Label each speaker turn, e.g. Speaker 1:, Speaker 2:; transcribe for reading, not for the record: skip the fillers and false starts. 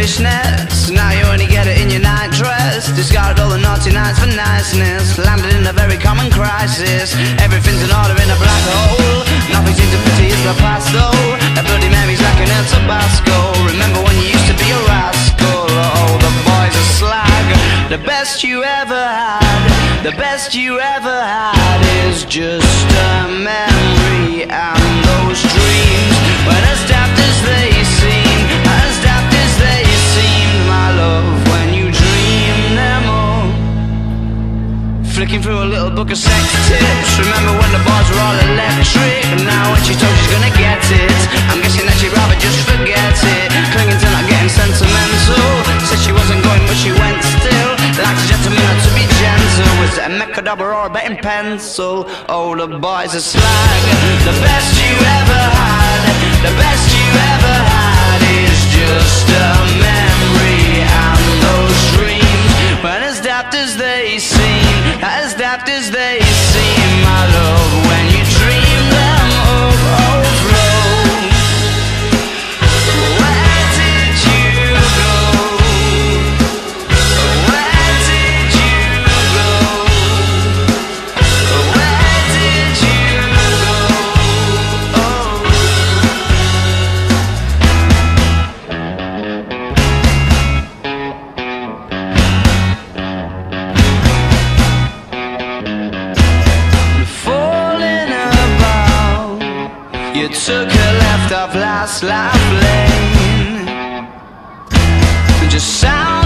Speaker 1: foolishness. Now you only get it in your night dress. Discarded all the naughty nights for niceness. Landed in a very common crisis. Everything's in order in a black hole. Nothing seems to pity is the past though. A Bloody Mary's like an El Tabasco. Remember when you used to be a rascal? Oh, the boys are slag. The best you ever had, the best you ever had is just a memory. And those dreams, when as daft as they seem, as daft as they seemed, my love, when you dream them all. Flicking through a little book of sex tips. Remember when the bars were all electric? Now when she told she's gonna get it, I'm guessing that she'd rather just forget it. Clinging to not getting sentimental. Said she wasn't going but she went still. Like a gentleman had to be gentle. Was it a Mechadabra or a betting pencil? Oh, the boys are slag. The best you ever had, the best you ever had is just a memory. And those dreams, when as daft as they seem, as daft as they seem, my love, when you dream them overflow. Where did you go? Where did you go? Where did you go? Oh. Falling about, you took a left off last life lane. Just sound